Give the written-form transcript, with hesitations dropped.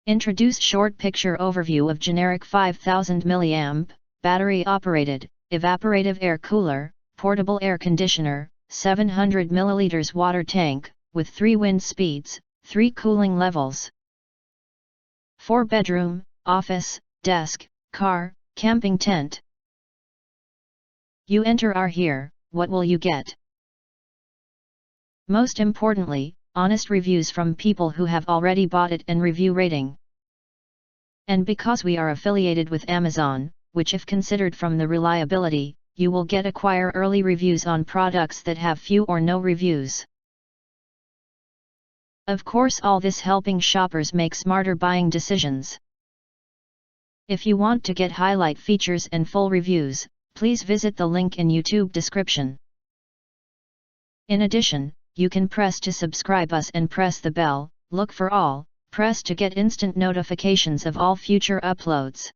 Introduce short picture overview of generic 5000 mAh, battery operated, evaporative air cooler, portable air conditioner, 700 ml water tank, with 3 wind speeds, 3 cooling levels. 4 bedroom, office, desk, car, camping tent. You enter our here, what will you get? Most importantly, honest reviews from people who have already bought it and review rating. And because we are affiliated with Amazon, which if considered from the reliability, you will get acquire early reviews on products that have few or no reviews. Of course, all this helping shoppers make smarter buying decisions. If you want to get highlight features and full reviews, please visit the link in YouTube description. In addition, you can press to subscribe us and press the bell, look for all, press to get instant notifications of all future uploads.